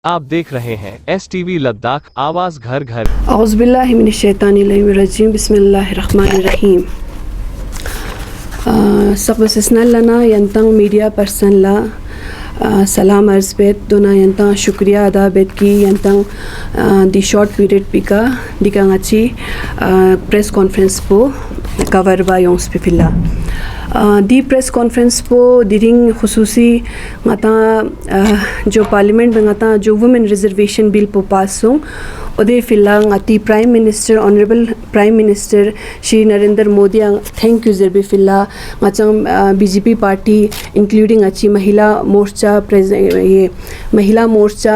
आप देख रहे हैं STV लद्दाख, आवाज घर घर। औज़ुबिल्लाहि मिनश्शैतानिर्रजीम, बिस्मिल्लाहिर्रहमानिर्रहीम। सबसनलना यंतंग मीडिया पर्सन ला सलाम अर्ज बेत दोना यंतंग शुक्रिया अदा बेत की यंतंग दी शॉर्ट पीरियड पिका दिकांगाची प्रेस कॉन्फ्रेंस पो कवर बा योंस पे फिल्ला दी प्रेस कॉन्फ्रेंस पो दिरिंग खुसूसी ngata जो पार्लियामेंट में ngata जो वुमेन रिजर्वेशन बिल पो पास हो ओदे फिल्ला ngati prime minister honourable prime minister Shri Narendra Modi thank you जरबे फिल्ला ngachang बीजेपी पार्टी इंक्लूडिंग अच्छी महिला मोर्चा ये Mahila Morcha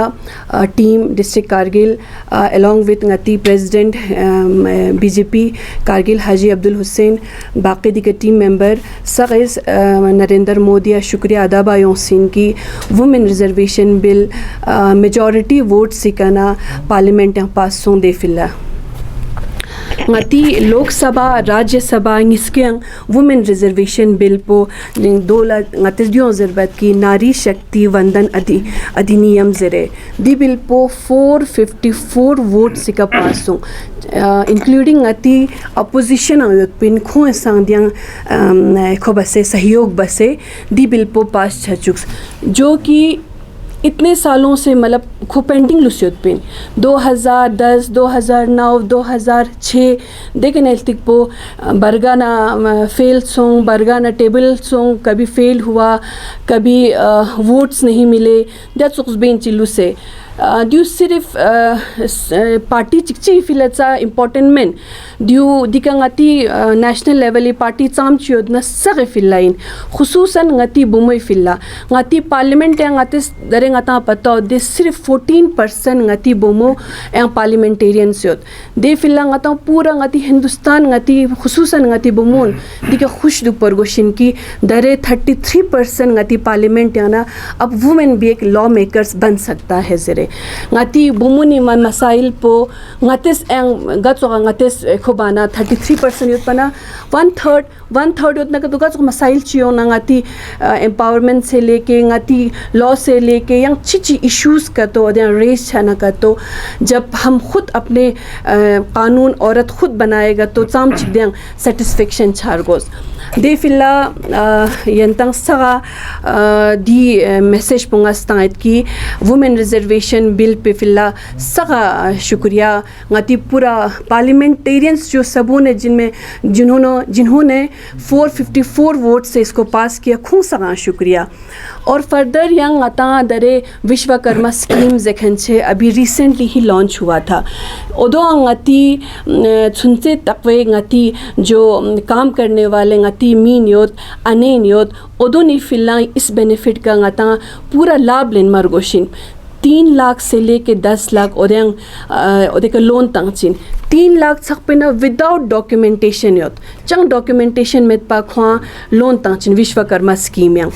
team district Kargil along with ngati president BJP Kargil हाजी अब्दुल हुसैन बाकी दी टीम मेंबर सगैस नरेंद्र मोदी शुक्रिया अदा बायों सिन की women reservation bill majority vote सिकाना पार्लियामेंट पास सों दे फिल्ला ngati लोकसभा राज्यसभा इसके वुमेन रिजर्वेशन बिल पो 2023 की नारी शक्ति वंदन अधिनियम जरे दी बिल पो 454 वोट सिका पास हो इंक्लूडिंग ngati अपोजिशन पिन खो सांदियां खो बसे सहयोग बसे दी बिल पो पास छचुक्स जो कि इतने सालों से मतलब खो पेंडिंग लुसियत पिन 2010 2009 2006 देखे नैतिक पो बरगाना फेल सोंग बरगाना टेबल सोंग कभी फेल हुआ कभी वोट्स नहीं मिले दैट सुक्स बेन चिल्लू से ड्यू सिर्फ पार्टी चिकची फिलचा इम्पॉर्टेंट मेन ड्यू दिकांगाती नेशनल लेवल पार्टी चाम चियोद न सगे फिल्लाइन खुसूसन ngati बुमई फिल्ला ngati पार्लियामेंट या ngati दरे ngata पता दे सिर्फ 14% ngati बुमो या पार्लियामेंटेरियन सियोद दे फिल्ला ngata पूरा ngati हिंदुस्तान ngati खुसूसन ngati बुमोन दिका खुश दु परगोशिन की दरे 33% ngati पार्लियामेंट या ना अब वुमेन भी एक लॉ मेकर्स बन सकता है जरे ngati bumuni man masail po ngates ang gatso ngates khobana 33% yut pana one third yut na ka gatso masail chiyo na ngati empowerment से लेके ngati law से लेके yang chichi issues का तो अदे रेस छाना का तो जब हम खुद अपने कानून औरत खुद बनाएगा तो चाम चिद्यांग satisfaction छारगोस दे फिल्ला यंतंग सगा दी मैसेज पुंगा स्टाइट की वुमेन रिजर्वेशन बिल पे फिल्ला सगा शुक्रिया ngati पूरा पार्लियामेंटेरियंस जो सबों ने जिन्होंने 454 वोट से इसको पास किया खूब सगा शुक्रिया और फर्दर यंग आता दरे विश्वकर्मा स्कीम जखनचे अभी रिसेंटली ही लॉन्च हुआ था ओदो ngati छुनसे तकवे ngati जो काम करने वाले ngati मीन योद अनेन योद ओदो नि फिल्ला इस बेनिफिट का ngata पूरा लाभ लेन मार्गोशिन 3 लाख से लेके 10 लाख ओदे का लोन तंगचिन 3 लाख छक पे ना विदाउट डॉक्यूमेंटेशन योत चंग डॉक्यूमेंटेशन में पा खवा लोन तंगचिन विश्वकर्मा स्कीम yang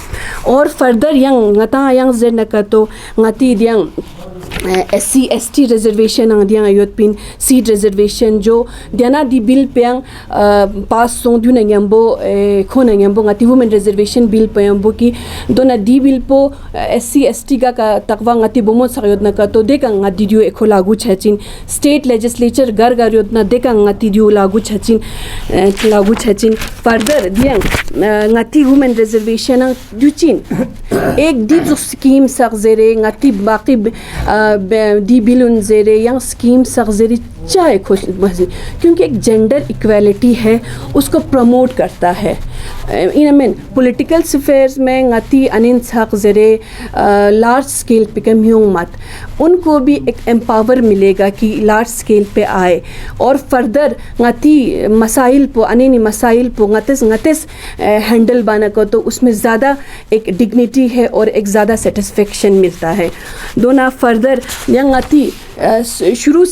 और further yang ngata yang zen na ka to ngati diang SC ST reservation आंदियां आयोत पिन सीट रिजर्वेशन जो दियाना दी बिल पेंग पास सों दु नंगबो खो नंगबो ngati वुमेन रिजर्वेशन बिल पेंबो की दोना दी बिल पो SC ST का तकवा ngati बोमो सयोद न का तो देका ngati दियो एको लागू छचिन स्टेट लेजिस्लेचर घर घर योद न देका ngati दियो लागू छचिन फर्दर दियंग ngati वुमेन रिजर्वेशन दुचिन एक दी जो स्कीम सगजेरे ngati बाकी दी बिलुन जेरे या स्कीम सगजेरी चाहे खुश क्योंकि एक जेंडर इक्वालिटी है उसको प्रमोट करता है इन मीन पॉलिटिकल अफेयर्स में ngati अनिन छक जेरे लार्ज स्केल पे कम ह्यूंग मत उनको भी एक एम्पावर मिलेगा कि लार्ज स्केल पे आए और फर्दर ngati मसाइल पो अनिनी मसाइल पो ngtes हैंडल बना को तो उसमें ज़्यादा एक डिग्निटी है और एक ज़्यादा सेटिस्फेक्शन मिलता है दोना फर्दर या ngati शुरू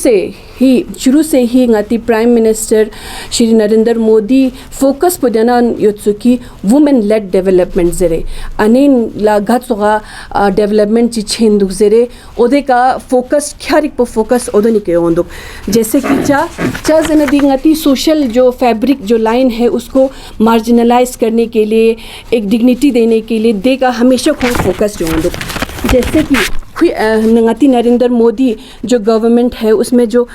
से ही ngati prime minister Shri Narendra Modi focus på dena yotsuki women led development zere anin la gatsoga development chi chenduk zere ode ka focus kharik po focus odoni ke onduk जैसे कि चा ज़नदी ngati सोशल जो fabric जो line है उसको marginalise करने के लिए एक डिग्निटी देने के लिए देगा हमेशा खूब फोकस जो onduk जैसे कि नंगाती नरेंद्र मोदी जो गवर्नमेंट है उसमें जो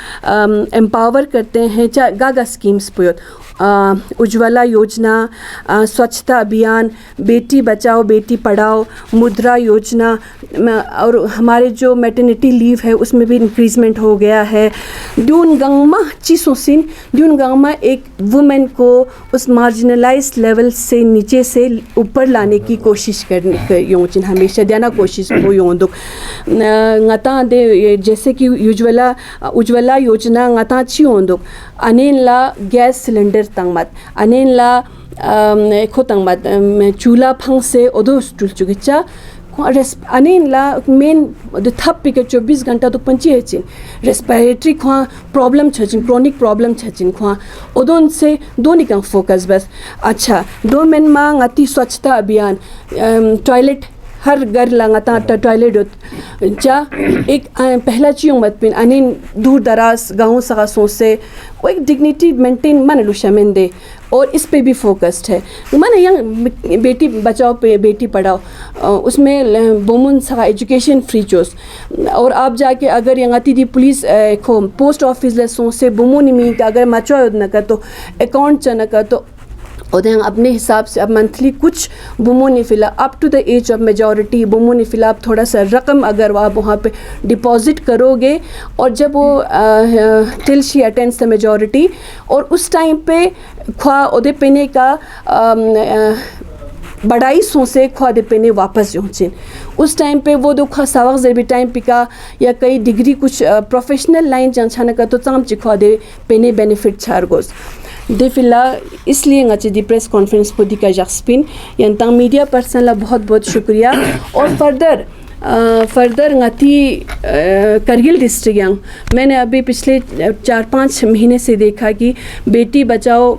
एम्पावर करते हैं गागा स्कीम्स पोयोत उज्ज्वला योजना, स्वच्छता अभियान, बेटी बचाओ बेटी पढ़ाओ, मुद्रा योजना, और हमारे जो मैटरनिटी लीव है उसमें भी इंक्रीजमेंट हो गया है। ड्यून गंगमा चीसोसिन ड्यून गंगमा एक वुमेन को उस मार्जिनलाइज लेवल से नीचे से ऊपर लाने की कोशिश करने योचिन हमेशा देना कोशिश हो योंदुक ngata de जैसे कि उज्ज्वला योजना ngata ची होंदुक अनेन ला गैस सिलेंडर तंगमत अनेन ला खो तंगमत चूल्हा फंग से ओदो स्टूल चुगिचा अनेन ला मेन द थप पिके 24 घंटा तो पंची है चिन रेस्पिरेटरी खा प्रॉब्लम छचिन क्रोनिक प्रॉब्लम छचिन खा ओदोन से दो निकंग फोकस बस। अच्छा दो मेन मांग अति स्वच्छता अभियान टॉयलेट हर घर लगाता टॉयलेट जा एक पहला चीज़ मत पिन अनिन दूर दराज गाँव सगासों से वो एक डिग्निटी मेंटेन मन लुशामिन दे और इस पे भी फोकस्ड है। माने यहाँ बेटी बचाओ पे बेटी पढ़ाओ उसमें बोमुन सगा एजुकेशन फ्री चोस और आप जाके अगर यहाँ दी पुलिस खो पोस्ट ऑफिस लेसों से बोमुन मी अगर मचो न कर तो अकाउंट च न कर तो और अपने हिसाब से अब मंथली कुछ बुमोनी फिला up to the age of majority बुमोनी फिला आप थोड़ा सा रकम अगर आप वहाँ पे डिपॉजिट करोगे और जब वो till she attends the majority और उस टाइम पे ख्वा ओदे पेने का बड़ाई सो से ख्वा दे पेने वापस जोचिन उस टाइम पे वो दो खा सावक जर भी टाइम पिका या कई डिग्री कुछ प्रोफेशनल लाइन जंछाना का तो चाम चिखवा दे पेने बेनिफिट छार गोस दे फिला इसलिए ngach दी प्रेस कॉन्फ्रेंस को दी का जक्सपिन यंता मीडिया पर्सन ला बहुत बहुत शुक्रिया और further ngati Kargil district young मैंने अभी पिछले 4-5 महीने से देखा कि बेटी बचाओ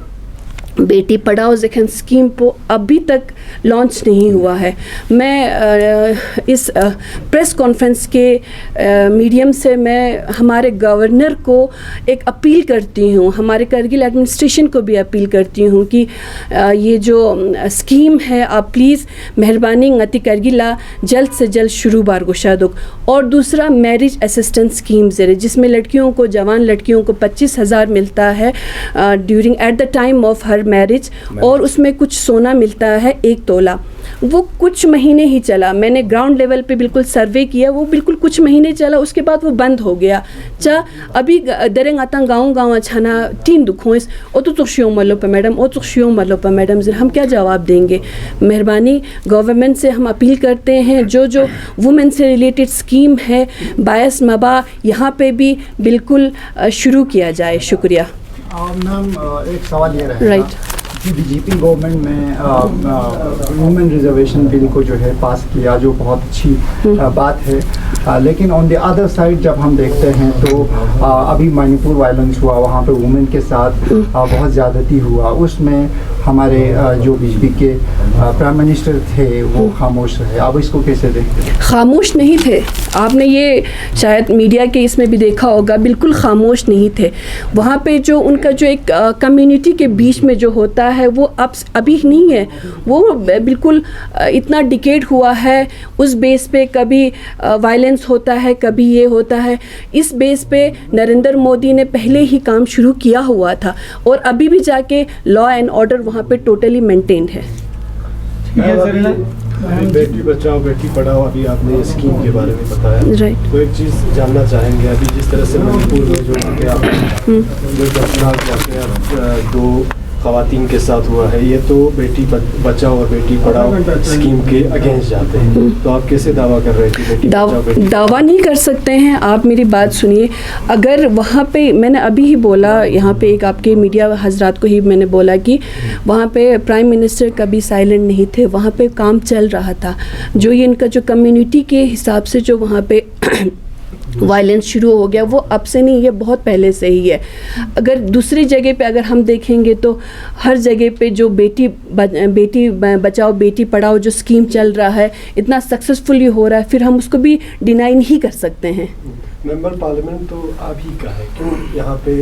बेटी पढ़ाओ जखन स्कीम को अभी तक लॉन्च नहीं हुआ है। मैं इस प्रेस कॉन्फ्रेंस के मीडियम से मैं हमारे गवर्नर को एक अपील करती हूँ, हमारे करगिल एडमिनिस्ट्रेशन को भी अपील करती हूँ कि ये जो स्कीम है आप प्लीज़ मेहरबानी ngati करगिला जल्द से जल्द शुरू बार गुशा दो। और दूसरा मैरिज असिस्टेंस स्कीम ज़रिए जिसमें लड़कियों को जवान लड़कियों को 25,000 मिलता है during at the time of her marriage और उसमें कुछ सोना मिलता है 1 तोला। वो कुछ महीने ही चला, मैंने ग्राउंड लेवल पे बिल्कुल सर्वे किया, वो बिल्कुल कुछ महीने चला उसके बाद वो बंद हो गया। अभी दरेंग आता गाँव छाना 3 दुखों इस ओ तो शियों मलो पे मैडम ओ तो शियों मलो पे मैडम हम क्या जवाब देंगे। मेहरबानी गवर्नमेंट से हम अपील करते हैं जो वुमेन से रिलेटेड स्कीम है बायस मबा यहाँ पे भी बिल्कुल शुरू किया जाए। शुक्रिया। मैम एक सवाल ये रहेगा राइट कि बीजेपी गवर्नमेंट में वुमेन रिजर्वेशन बिल को जो है पास किया जो बहुत अच्छी बात है, लेकिन ऑन द अदर साइड जब हम देखते हैं तो अभी मणिपुर वायलेंस हुआ वहाँ पे वुमेन के साथ बहुत ज़्यादती हुआ, उसमें हमारे जो बीजेपी के प्राइम मिनिस्टर थे वो खामोश रहे। आप इसको कैसे देखते हैं? खामोश नहीं थे, आपने ये शायद मीडिया के इसमें भी देखा होगा, बिल्कुल खामोश नहीं थे। वहाँ पे जो उनका जो एक कम्युनिटी के बीच में जो होता है वो अब अभी नहीं है, वो बिल्कुल इतना डिकेड हुआ है उस बेस पे कभी वायलेंस होता है कभी ये होता है। इस बेस पे नरेंद्र मोदी ने पहले ही काम शुरू किया हुआ था और अभी भी जाके लॉ एंड ऑर्डर वहाँ पे टोटली मेंटेन्ड है। बेटी बचाओ बेटी पढ़ाओ अभी आपने स्कीम के बारे में बताया, राइट। तो एक चीज़ जानना चाहेंगे अभी जिस तरह से मणिपुर में जो दो ख़वातीन के साथ हुआ है, ये तो बेटी बचाओ और बेटी पढ़ाओ स्कीम के अगेंस्ट जाते हैं, तो आप कैसे दावा कर रहे हैं कि बेटी बचाओ बेटी दावा नहीं कर सकते हैं। आप मेरी बात सुनिए, अगर वहाँ पे मैंने अभी ही बोला, यहाँ पे एक आपके मीडिया हजरात को ही मैंने बोला कि वहाँ पे प्राइम मिनिस्टर कभी साइलेंट नहीं थे, वहाँ पे काम चल रहा था। जो ये इनका जो कम्युनिटी के हिसाब से जो वहाँ पे वायलेंस शुरू हो गया वो अब से नहीं, ये बहुत पहले से ही है। अगर दूसरी जगह पे अगर हम देखेंगे तो हर जगह पे जो बेटी बचाओ बेटी पढ़ाओ जो स्कीम चल रहा है इतना सक्सेसफुली हो रहा है, फिर हम उसको भी डिनाई नहीं कर सकते हैं। मेंबर पार्लियामेंट तो आप ही का है, क्यों यहाँ पे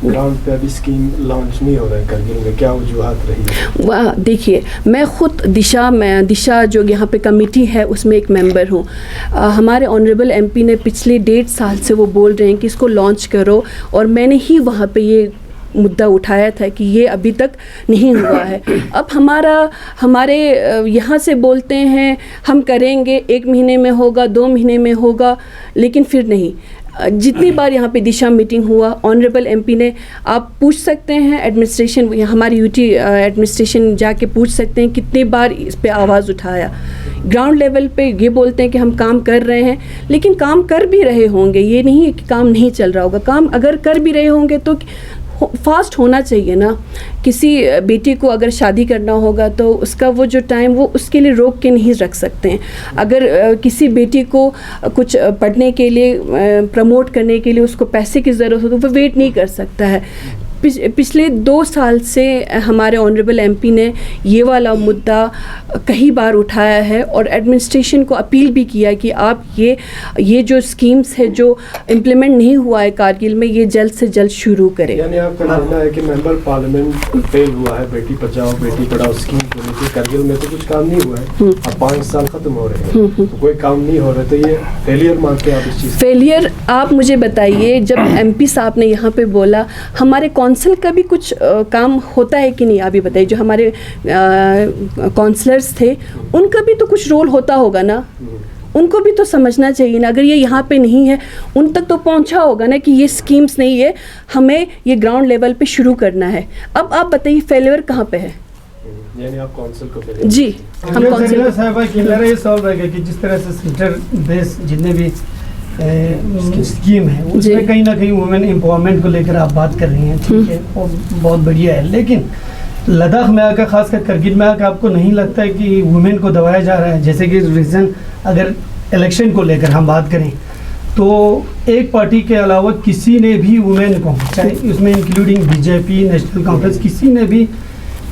ग्राउंड पे अभी स्कीम लॉन्च नहीं हो रहा है करगिल में, क्या वजूहत रही है? वाह, देखिए मैं ख़ुद दिशा जो यहाँ पे कमेटी है उसमें एक मेंबर हूँ। हमारे ऑनरेबल एमपी ने पिछले 1.5 साल से वो बोल रहे हैं कि इसको लॉन्च करो, और मैंने ही वहाँ पे ये मुद्दा उठाया था कि ये अभी तक नहीं हुआ है। अब हमारे यहाँ से बोलते हैं हम करेंगे, 1 महीने में होगा, 2 महीने में होगा, लेकिन फिर नहीं। जितनी बार यहाँ पे दिशा मीटिंग हुआ, ऑनरेबल एमपी ने, आप पूछ सकते हैं एडमिनिस्ट्रेशन, हमारी यूटी एडमिनिस्ट्रेशन जाके पूछ सकते हैं कितनी बार इस पे आवाज़ उठाया। ग्राउंड लेवल पे ये बोलते हैं कि हम काम कर रहे हैं, लेकिन काम कर भी रहे होंगे, ये नहीं है कि काम नहीं चल रहा होगा। काम अगर कर भी रहे होंगे तो फास्ट होना चाहिए ना। किसी बेटी को अगर शादी करना होगा तो उसका वो जो टाइम वो उसके लिए रोक के नहीं रख सकते हैं। अगर किसी बेटी को कुछ पढ़ने के लिए प्रमोट करने के लिए उसको पैसे की ज़रूरत हो तो वो वेट नहीं कर सकता है। पिछले 2 साल से हमारे ऑनरेबल एमपी ने ये वाला मुद्दा कई बार उठाया है और एडमिनिस्ट्रेशन को अपील भी किया कि आप ये जो स्कीम्स है जो इम्प्लीमेंट नहीं हुआ है कारगिल में, ये जल्द से जल्द शुरू करें। यानी आपका मानना है कि मेंबर पार्लियामेंट फेल हुआ है बेटी बचाओ बेटी पढ़ाओ स्कीम को लेकर? करगिल में तो कुछ काम नहीं हुआ है, अब 5 साल खत्म हो रहे हैं तो कोई काम नहीं हो रहा, तो ये फेलियर मानते हैं आप इस चीज़? फेलियर आप मुझे बताइए, जब एमपी साहब ने यहाँ पे बोला हमारे काउंसिल का भी कुछ काम होता है कि नहीं, आप भी बताइए। जो हमारे काउंसलर्स थे उनका भी तो कुछ रोल होता होगा ना, उनको भी तो समझना चाहिए ना। अगर ये यहाँ पे नहीं है उन तक तो पहुँचा होगा ना कि ये स्कीम्स नहीं है, हमें ये ग्राउंड लेवल पे शुरू करना है। अब आप बताइए फेलियर कहाँ पे है? यानी आप काउंसिल को फेलियर? जी, हम काउंसिल साहब कि मेरा ये सवाल रहेगा कि जिस तरह से सेंटर बेस जितने भी स्कीम है उसमें कहीं ना कहीं वुमेन एम्पावरमेंट को लेकर आप बात कर रही हैं, ठीक है, और बहुत बढ़िया है, लेकिन लद्दाख में आकर खासकर करगिल में आकर आपको नहीं लगता है कि वुमेन को दबाया जा रहा है? जैसे कि रीज़न अगर इलेक्शन को लेकर हम बात करें तो एक पार्टी के अलावा किसी ने भी वुमेन को, चाहे उसमें इंक्लूडिंग बीजेपी, नेशनल कॉन्फ्रेंस, किसी ने भी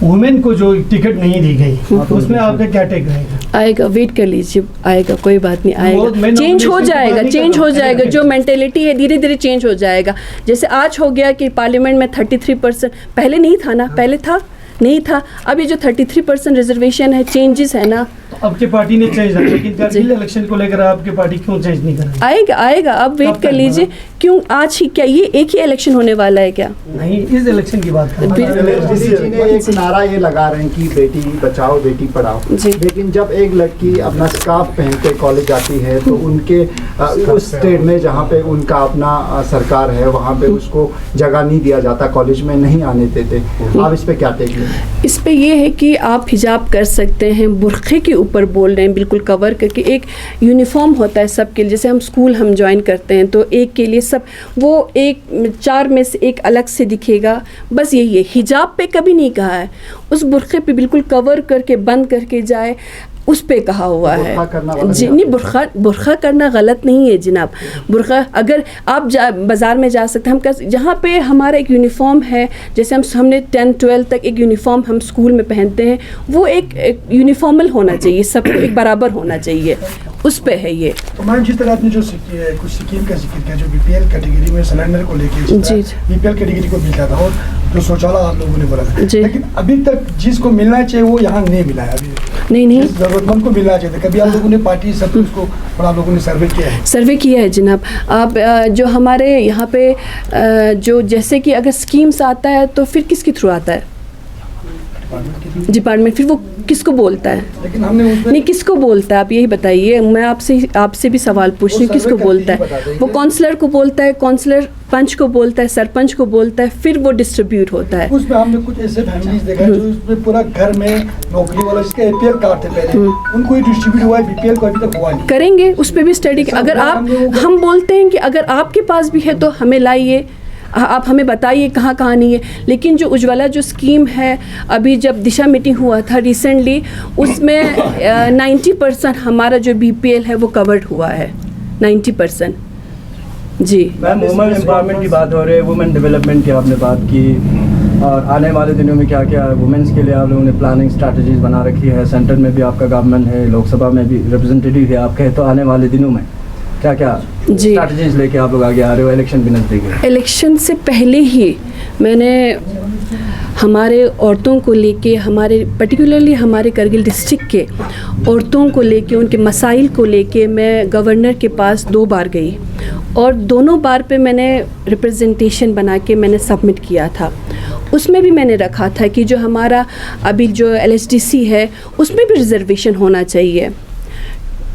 वुमेन को जो टिकट नहीं दी गई, तो उसमें आपका क्या टेक रहेगा? आएगा, वेट कर लीजिए, आएगा, कोई बात नहीं, आएगा, चेंज हो जाएगा, चेंज हो जाएगा। जो मेंटेलिटी है धीरे धीरे चेंज हो जाएगा। जैसे आज हो गया कि पार्लियामेंट में 33%, पहले नहीं था ना, पहले था नहीं था, अब ये जो 33% रिजर्वेशन है, चेंजेस है ना। आपकी पार्टी ने चेंज किया, लेकिन करगिल इलेक्शन को लेकर आपकी पार्टी क्यों चेंज नहीं कर रही? आएगा आएगा, अब वेट कर लीजिए। क्यों आज ही, क्या ये एक ही इलेक्शन होने वाला है क्या? नहीं, इस इलेक्शन की बात कर जी ने एक नारा ये लगा रहे हैं कि बेटी बचाओ बेटी पढ़ाओ, लेकिन जब एक लड़की अपना स्कार्फ पहन के कॉलेज जाती है तो उनके उस स्टेट में जहाँ पे उनका अपना सरकार है वहाँ पे उसको जगह नहीं दिया जाता, कॉलेज में नहीं आने देते। आप इस पे क्या टेक लें? इस पे ये है कि आप हिजाब कर सकते हैं, बुर्खे के ऊपर बोल रहे हैं, बिल्कुल कवर करके। एक यूनिफॉर्म होता है सबके लिए, जैसे हम स्कूल हम ज्वाइन करते हैं तो एक के लिए सब, वो एक 4 में से एक अलग से दिखेगा, बस यही है। हिजाब पे कभी नहीं कहा है, उस बुर्खे पे बिल्कुल कवर करके बंद करके जाए, उस पे कहा हुआ है जी। नहीं, बुर्खा करना गलत नहीं है जनाब। बुर्खा अगर आप बाज़ार में जा सकते हैं, हम जहाँ पे हमारा एक यूनिफॉर्म है, जैसे हमने 10-12 तक एक यूनिफॉर्म हम स्कूल में पहनते हैं, वो एक यूनिफॉर्मल होना चाहिए, सब एक बराबर होना चाहिए, उस पे है ये। तो मैम जिस तरह आपने जो कुछ स्कीम का जिक्र किया, जो बीपीएल कैटेगरी में सिलेंडर को लेकर बीपीएल कैटेगरी को मिलता था और जो शौचालय आप लोगों ने बोला था, लेकिन अभी तक जिसको मिलना चाहिए वो यहाँ नहीं मिला है। अभी नहीं जरूरतमंद को मिलना चाहिए। कभी आप लोगों ने पार्टी सब उसको और आप लोगों ने सर्वे किया है? सर्वे किया है जनाब। आप जो हमारे यहाँ पे जो जैसे कि अगर स्कीम्स आता है तो फिर किसके थ्रू आता है? डिपार्टमेंट। फिर वो किसको बोलता है? लेकिन हमने नहीं, किसको बोलता है आप यही बताइए। मैं आपसे भी सवाल पूछ रही हूँ, किसको बोलता है? वो काउंसलर को बोलता है, काउंसलर पंच को बोलता है, सरपंच को बोलता है, फिर वो डिस्ट्रीब्यूट होता है। उसमें हमने कुछ ऐसे फैमिलीज देखा जो उसमें पूरा घर में नौकरी वाला जिसका एपीएल कार्ड थे पहले, उनको ही डिस्ट्रीब्यूट हुआ है, बीपीएल को अभी तक हुआ नहीं। करेंगे, उस पर भी स्टडी। अगर आप, हम बोलते हैं कि अगर आपके पास भी है तो हमें लाइए, आप हमें बताइए कहाँ कहाँ नहीं है। लेकिन जो उज्ज्वला जो स्कीम है, अभी जब दिशा मीटिंग हुआ था रिसेंटली, उसमें 90% हमारा जो बीपीएल है वो कवर्ड हुआ है, 90%। जी मैम, वुमेन एम्पावरमेंट की बात हो रही है, वुमेन डेवलपमेंट की आपने बात की, और आने वाले दिनों में क्या क्या वुमेन्स के लिए आप लोगों ने प्लानिंग स्ट्रैटेजीज बना रखी है? सेंटर में भी आपका गवर्नमेंट है, लोकसभा में भी रिप्रेजेंटेटिव है आपके, तो आने वाले दिनों में क्या क्या जी। स्ट्रैटेजीज लेके आप लोग आगे आ रहे हो, इलेक्शन भी नज़दीक है? इलेक्शन से पहले ही मैंने हमारे औरतों को लेके, हमारे पर्टिकुलरली हमारे करगिल डिस्ट्रिक्ट के औरतों को लेके, उनके मसाइल को लेके मैं गवर्नर के पास 2 बार गई और दोनों बार पे मैंने रिप्रेजेंटेशन बना के मैंने सबमिट किया था। उसमें भी मैंने रखा था कि जो हमारा अभी जो LHDC है उसमें भी रिजर्वेशन होना चाहिए।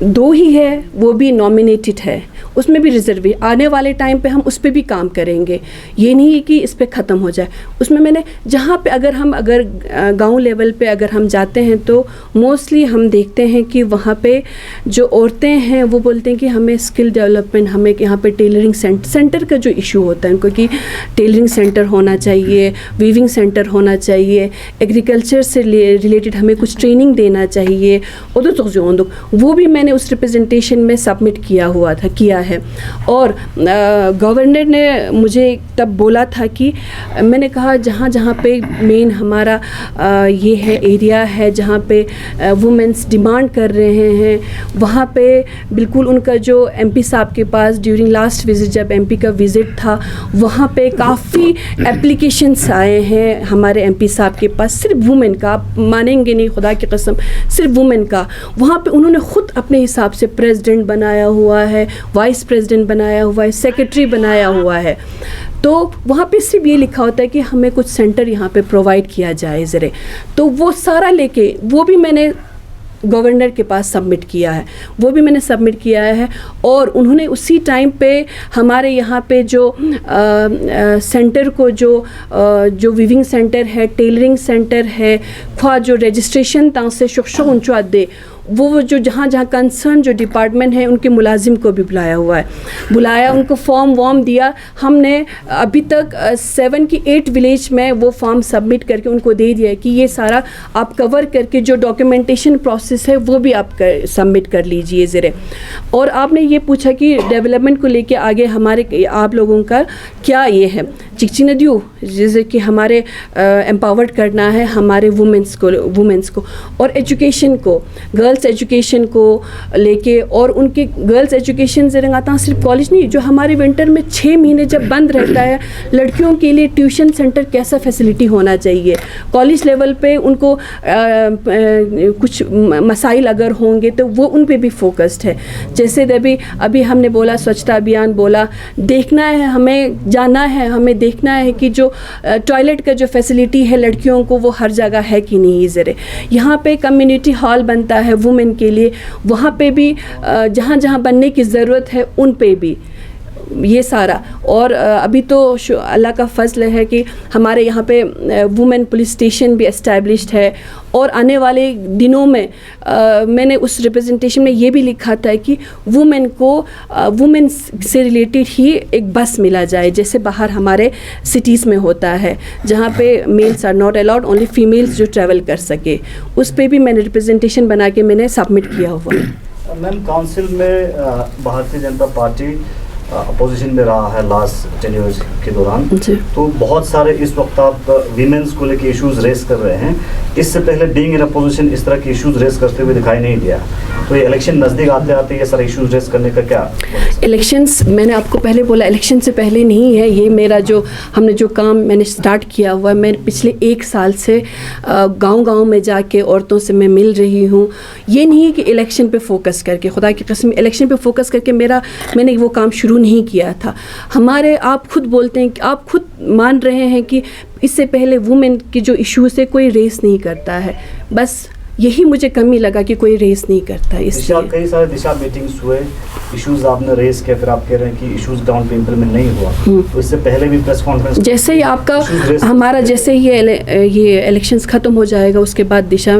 2 ही है, वो भी नॉमिनेटेड है, उसमें भी रिजर्व आने वाले टाइम पे हम उस पर भी काम करेंगे। ये नहीं है कि इस पे ख़त्म हो जाए। उसमें मैंने जहाँ पे अगर गांव लेवल पे अगर हम जाते हैं तो मोस्टली हम देखते हैं कि वहाँ पे जो औरतें हैं वो बोलते हैं कि हमें स्किल डेवलपमेंट, हमें यहाँ पे टेलरिंग सेंटर का जो इशू होता है उनको कि टेलरिंग सेंटर होना चाहिए, वीविंग सेंटर होना चाहिए, एग्रीकल्चर से रिलेटेड हमें कुछ ट्रेनिंग देना चाहिए। वो भी मैंने उस रिप्रेजेंटेशन में सबमिट किया है। और गवर्नर ने मुझे तब बोला था कि मैंने कहा जहाँ पे मेन हमारा ये है एरिया है जहाँ पे वुमेन्स डिमांड कर रहे हैं, वहाँ पे बिल्कुल उनका जो MP साहब के पास ड्यूरिंग लास्ट विज़िट, जब MP का विज़िट था, वहाँ पे काफ़ी एप्लीकेशंस आए हैं हमारे MP साहब के पास, सिर्फ वुमेन का, आप मानेंगे नहीं खुदा की कसम, सिर्फ वुमेन का। वहाँ पे उन्होंने ख़ुद अपने हिसाब से प्रेसिडेंट बनाया हुआ है, वाइस प्रेसिडेंट बनाया हुआ है, सेक्रेटरी बनाया हुआ है। तो वहाँ पे सिर्फ ये लिखा होता है कि हमें कुछ सेंटर यहाँ पे प्रोवाइड किया जाए ज़रे। तो वो सारा लेके वो भी मैंने गवर्नर के पास सबमिट किया है, और उन्होंने उसी टाइम पे हमारे यहाँ पे जो सेंटर को जो वीविंग सेंटर है, टेलरिंग सेंटर है, ख्वा जो रजिस्ट्रेशन ता से शुक्शो उनचो दे, वो जो जहाँ कंसर्न जो डिपार्टमेंट है उनके मुलाजिम को भी बुलाया, उनको फॉर्म वॉर्म दिया। हमने अभी तक 7 की 8 विलेज में वो फॉर्म सबमिट करके उनको दे दिया है कि ये सारा आप कवर करके जो डॉक्यूमेंटेशन प्रोसेस है वो भी आप सबमिट कर लीजिए ज़रे। और आपने ये पूछा कि डेवलपमेंट को लेके आगे हमारे आप लोगों का क्या ये है, चिकची नदियों जैसे कि हमारे एम्पावर्ड करना है हमारे वुमेंस को और एजुकेशन को, गर्ल्स एजुकेशन को लेके, और उनके गर्ल्स एजुकेशन से रंगाता सिर्फ कॉलेज नहीं, जो हमारे विंटर में 6 महीने जब बंद रहता है, लड़कियों के लिए ट्यूशन सेंटर कैसा फैसिलिटी होना चाहिए, कॉलेज लेवल पे उनको कुछ मसाइल अगर होंगे तो वो उन पे भी फोकस्ड है। जैसे अभी हमने बोला स्वच्छता अभियान बोला, देखना है हमें, जाना है हमें, देखना है कि जो टॉयलेट का जो फैसिलिटी है लड़कियों को वो हर जगह है कि नहीं। ज़रे यहाँ पे कम्युनिटी हॉल बनता है वुमेन के लिए, वहाँ पे भी जहाँ जहाँ बनने की ज़रूरत है उन पे भी ये सारा। और अभी तो अल्लाह का फजल है कि हमारे यहाँ पे वुमेन पुलिस स्टेशन भी एस्टैब्लिश्ड है, और आने वाले दिनों में मैंने उस रिप्रेजेंटेशन में ये भी लिखा था कि वुमेन से रिलेटेड ही एक बस मिला जाए, जैसे बाहर हमारे सिटीज़ में होता है जहाँ पे males are not allowed, only females जो ट्रैवल कर सके। उस पर भी मैंने रिप्रेजेंटेशन बना के मैंने सबमिट किया हुआ है। मैम, काउंसिल में भारतीय जनता पार्टी अपोजिशन में रहा है लास्ट टेन्योर के दौरान, तो बहुत सारे इस वक्त आप वीमेंस को लेके इश्यूज रेस कर रहे हैं। इससे पहले बीइंग इन अपोजिशन इस तरह के इश्यूज रेस करते हुए दिखाई नहीं दिया, तो ये इलेक्शन नज़दीक आते आते ये सारे इश्यूज रेस करने का क्या? इलेक्शंस, मैंने आपको पहले बोला इलेक्शन से पहले नहीं है ये मेरा हमने जो काम मैंने स्टार्ट किया हुआ है। मैं पिछले 1 साल से गांव में जाके औरतों से मैं मिल रही हूँ। ये नहीं है कि इलेक्शन पे फोकस करके, खुदा की कसम इलेक्शन पे फोकस करके मैंने वो काम शुरू नहीं किया था। आप खुद बोलते हैं, आप खुद मान रहे हैं कि इससे पहले वुमेन की जो इश्यूज से कोई रेस नहीं करता है, बस यही मुझे कमी लगा कि कोई रेस नहीं करता है। इसलिए कई सारे दिशा मीटिंग्स हुए, इश्यूज आपने रेस किया, फिर आप कह रहे हैं कि इश्यूज ग्राउंड पे इंप्लीमेंट नहीं हुआ, तो इससे पहले भी प्रेस कॉन्फ्रेंस जैसे ही आपका हमारा जैसे ही ये इलेक्शंस ख़त्म हो जाएगा उसके बाद दिशा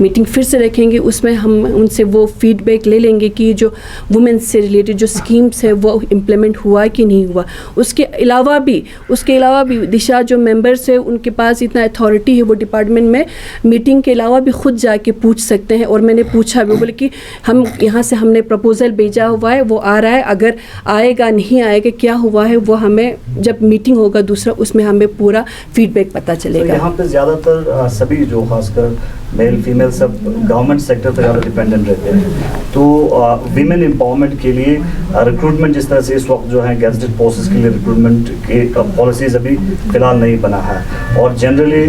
मीटिंग फिर से रखेंगे, उसमें हम उनसे वो फीडबैक ले लेंगे कि जो वुमेन्स से रिलेटेड जो स्कीम्स है वो इम्प्लीमेंट हुआ कि नहीं हुआ। उसके अलावा भी दिशा जो मेंबर्स है उनके पास इतना अथॉरिटी है, वो डिपार्टमेंट में मीटिंग के अलावा भी खुद जाके जाके पूछ सकते हैं। और मैंने पूछा भी, बोले कि हम यहाँ से हमने प्रपोज़ल भेजा हुआ है, वो आ रहा है, अगर आएगा नहीं आएगा क्या हुआ है वो हमें जब मीटिंग होगा दूसरा उसमें हमें पूरा फीडबैक पता चलेगा। यहाँ पे ज़्यादातर सभी जो खासकर मेल फीमेल सब गवर्नमेंट सेक्टर पर ज़्यादा डिपेंडेंट रहते हैं, तो वीमेन एम्पावरमेंट के लिए रिक्रूटमेंट जिस तरह से इस वक्त जो है गैजेटेड पोस्ट्स के लिए रिक्रूटमेंट की पॉलिसीज़ अभी फ़िलहाल नहीं बना है, और जनरली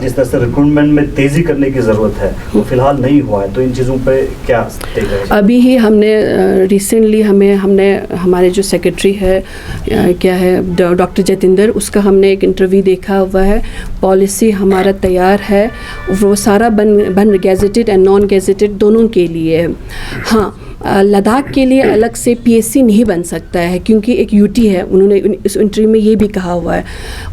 जिस तरह से रिक्रूटमेंट में तेज़ी करने की ज़रूरत है वो फ़िलहाल नहीं हुआ है, तो इन चीज़ों पे क्या टेक है? अभी ही हमने रिसेंटली हमने हमारे जो सेक्रेटरी है क्या है डॉक्टर जतिंदर, उसका हमने एक इंटरव्यू देखा हुआ है, पॉलिसी हमारा तैयार है, वो सारा बन गैजेटेड एंड नॉन गैजेटेड दोनों के लिए है। हाँ, लद्दाख के लिए अलग से पीएससी नहीं बन सकता है क्योंकि एक यूटी है, उन्होंने इस इंटरव्यू में ये भी कहा हुआ है,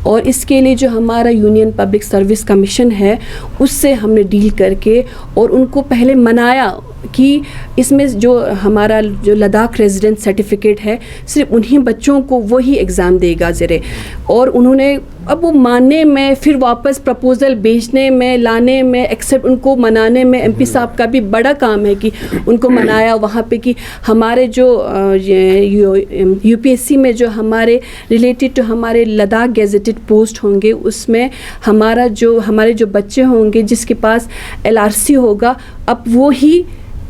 और इसके लिए जो हमारा यूनियन पब्लिक सर्विस कमीशन है उससे हमने डील करके और उनको पहले मनाया कि इसमें जो हमारा जो लद्दाख रेजिडेंट सर्टिफिकेट है सिर्फ उन्हीं बच्चों को वही एग्ज़ाम देगा ज़रे, और उन्होंने अब वो मानने में फिर वापस प्रपोज़ल भेजने में लाने में एक्सेप्ट उनको मनाने में एमपी साहब का भी बड़ा काम है कि उनको मनाया वहाँ पे कि हमारे जो यूपीएससी में जो हमारे रिलेटेड टू हमारे लद्दाख गैजेटेड पोस्ट होंगे उसमें हमारे जो बच्चे होंगे जिसके पास एलआरसी होगा अब वो ही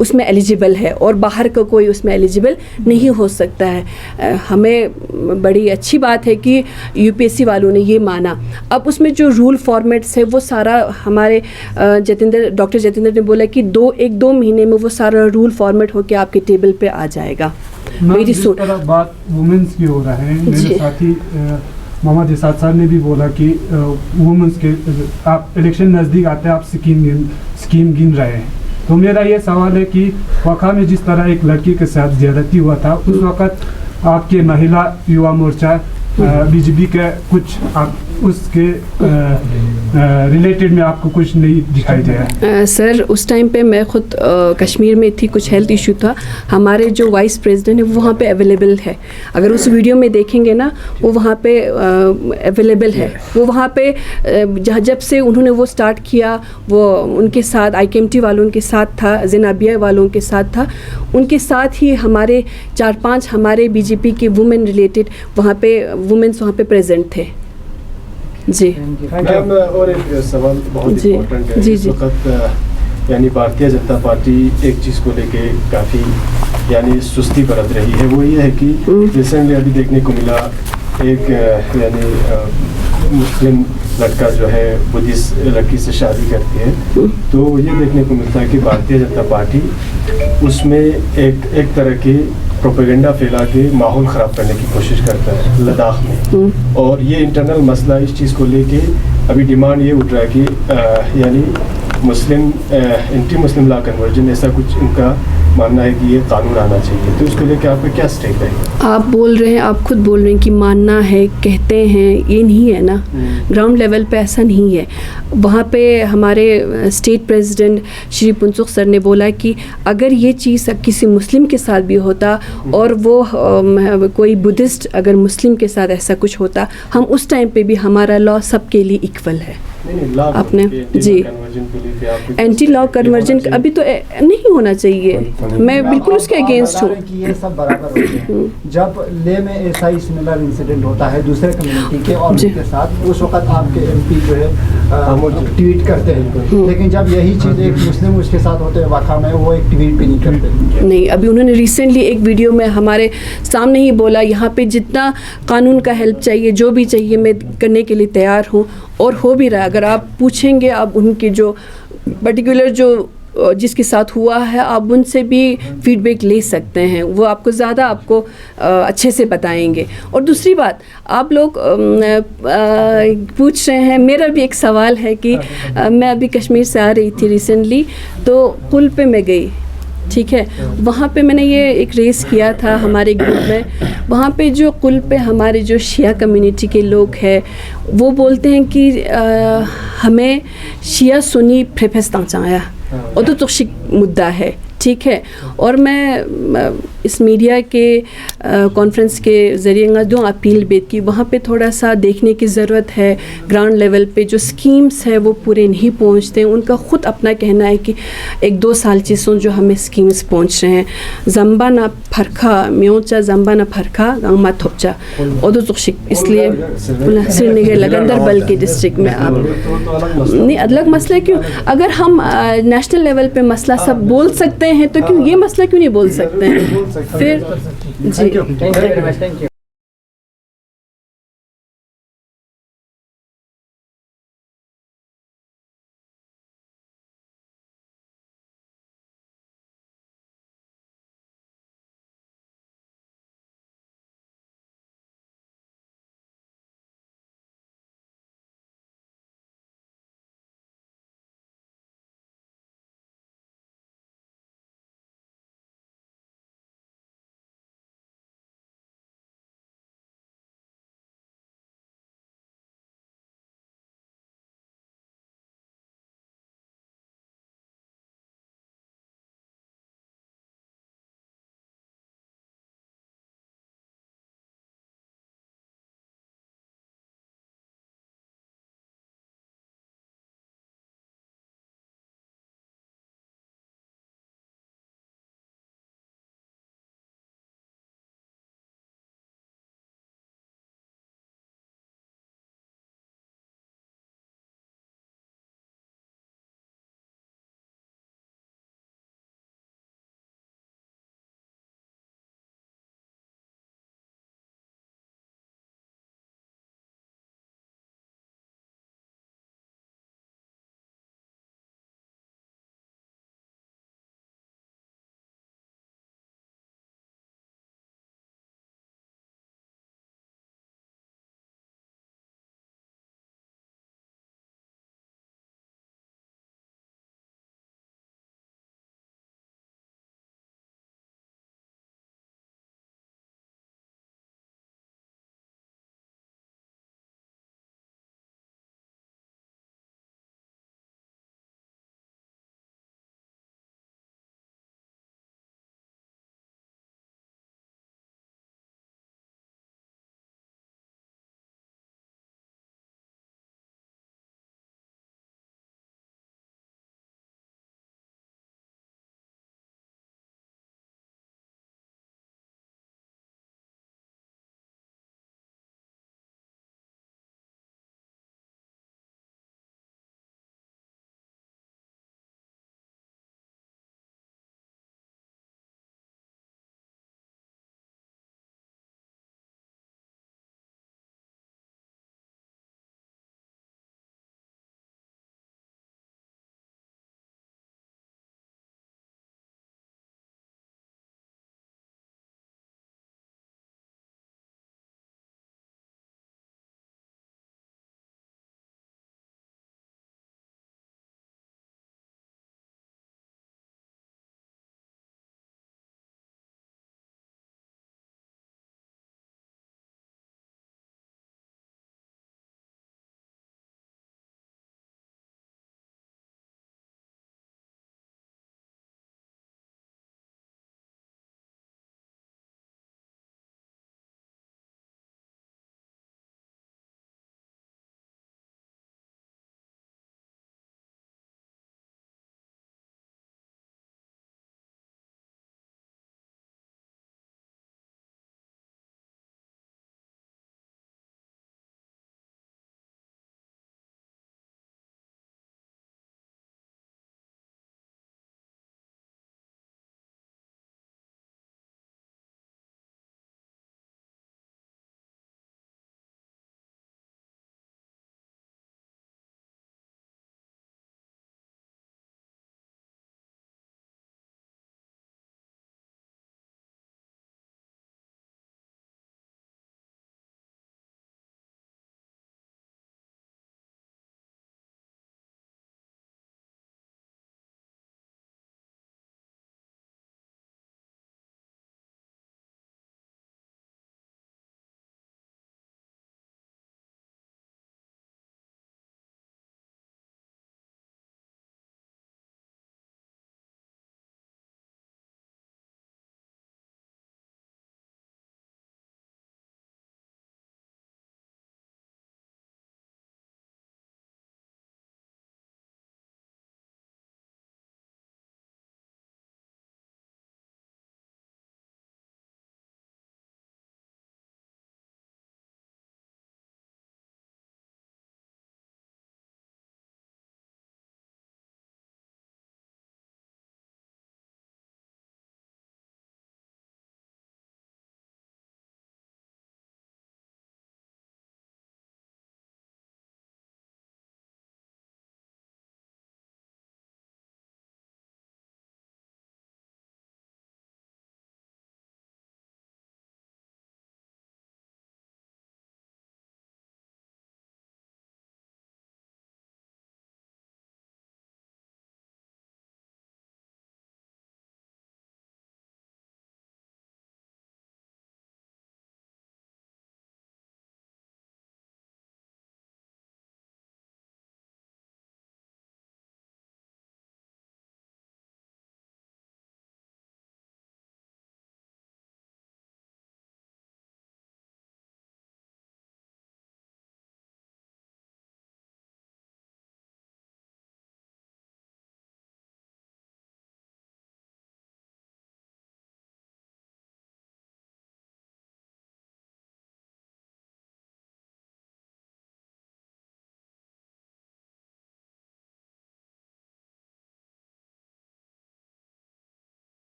उसमें एलिजिबल है और बाहर का कोई उसमें एलिजिबल नहीं हो सकता है। हमें बड़ी अच्छी बात है कि यूपीएससी वालों ने ये माना। अब उसमें जो रूल फॉर्मेट्स है वो सारा हमारे डॉक्टर जतिंदर ने बोला कि दो महीने में वो सारा रूल फॉर्मेट होकर आपके टेबल पे आ जाएगा। मेरी बात वुमेन्स की हो रहा है, मेरे साथी मोहम्मद इसाद साहब ने भी बोला कि वुमेन्स के आप इलेक्शन नज़दीक आते हैं, आप स्कीम गिन रहे हैं, तो मेरा ये सवाल है कि वक़ा में जिस तरह एक लड़की के साथ ज़्यादती हुआ था उस वक़्त आपके महिला युवा मोर्चा बीजेपी के कुछ आप उसके रिलेटेड में आपको कुछ नहीं दिखाई दिया? सर उस टाइम पे मैं ख़ुद कश्मीर में थी, कुछ हेल्थ इशू था, हमारे जो वाइस प्रेसिडेंट है वो वहाँ पे अवेलेबल है, अगर उस वीडियो में देखेंगे ना वो वहाँ पे अवेलेबल है, वो वहाँ पे जब से उन्होंने वो स्टार्ट किया वो उनके साथ IKMT वालों के साथ था, ज़ेनाबिया वालों के साथ था, उनके साथ ही हमारे 4-5 हमारे बीजेपी के वुमेन रिलेटेड वहाँ पे वुमेन्स वहाँ पे प्रेजेंट थे। जी मैम, और एक सवाल बहुत इम्पोर्टेंट है। इस वक्त यानी भारतीय जनता पार्टी एक चीज़ को लेके काफ़ी यानी सुस्ती बरत रही है, वो ये है कि रिसेंटली अभी देखने को मिला एक यानी मुस्लिम लड़का जो है बुद्धिस्ट लड़की से शादी करती है, तो ये देखने को मिलता है कि भारतीय जनता पार्टी उसमें एक तरह की प्रोपेगेंडा फैला के माहौल ख़राब करने की कोशिश करता है लद्दाख में, और ये इंटरनल मसला इस चीज़ को लेके अभी डिमांड ये उठ रहा है कि यानी मुस्लिम एंटी मुस्लिम लॉ कन्वर्जन ऐसा कुछ इनका मानना है कि ये कानून आना चाहिए, तो उसको लेकर आपका क्या स्टेक है? आप बोल रहे हैं, आप खुद बोल रहे हैं कि मानना है, कहते हैं, ये नहीं है ना, ग्राउंड लेवल पे ऐसा नहीं है। वहाँ पे हमारे स्टेट प्रेसिडेंट श्री पुंसुक सर ने बोला कि अगर ये चीज़ किसी मुस्लिम के साथ भी होता और वो कोई बुद्धिस्ट अगर मुस्लिम के साथ ऐसा कुछ होता, हम उस टाइम पे भी हमारा लॉ सबके लिए इक्वल है। आपने जी एंटी लॉ कन्वर्जन अभी तो नहीं होना चाहिए, मैं बिल्कुल उसके अगेंस्ट हूँ कि ये सब बराबर होते हैं। जब ले में ऐसा ही सिमिलर इंसिडेंट होता है दूसरे कम्युनिटी के और उनके साथ, उस वक्त आपके MP जो है ट्वीट करते हैं, लेकिन जब यही चीज़ एक मुस्लिम उसके साथ होते हैं वाक़ा में वो एक ट्वीट भी नहीं करते। नहीं, अभी उन्होंने रिसेंटली एक वीडियो में हमारे सामने ही बोला यहाँ पे जितना कानून का हेल्प चाहिए जो भी चाहिए मैं करने के लिए तैयार हूँ, और हो भी रहा है। अगर आप पूछेंगे आप उनके जो पर्टिकुलर जो जिसके साथ हुआ है आप उनसे भी फीडबैक ले सकते हैं, वो आपको ज़्यादा आपको अच्छे से बताएंगे। और दूसरी बात आप लोग पूछ रहे हैं, मेरा भी एक सवाल है कि मैं अभी कश्मीर से आ रही थी रिसेंटली, तो पुल पे मैं गई, ठीक है, वहाँ पे मैंने ये एक रेस किया था हमारे ग्रुप में, वहाँ पे जो कुल पे हमारे जो शिया कम्युनिटी के लोग हैं वो बोलते हैं कि हमें शिया सुन्नी फेफेस्तां चाया और तो तुशिक मुद्दा है, ठीक है। और मैं इस मीडिया के कॉन्फ्रेंस के ज़रिए दो अपील बेद की, वहाँ पे थोड़ा सा देखने की ज़रूरत है। ग्राउंड लेवल पे जो स्कीम्स है वो पूरे नहीं पहुँचते हैं। उनका ख़ुद अपना कहना है कि 1-2 साल चीज़ों जो हमें स्कीम्स पहुँच रहे हैं। जम्बा ना फरखा म्योचा जम्बा ना फरखा गंगमा थोपचा इसलिए श्रीनगर लगंदर बल के डिस्ट्रिक्ट में आप नहीं अलग मसला है। क्यों अगर हम नेशनल लेवल पे मसला सब बोल सकते हैं तो क्यों ये मसला क्यों नहीं बोल सकते हैं फिर जी।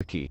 की।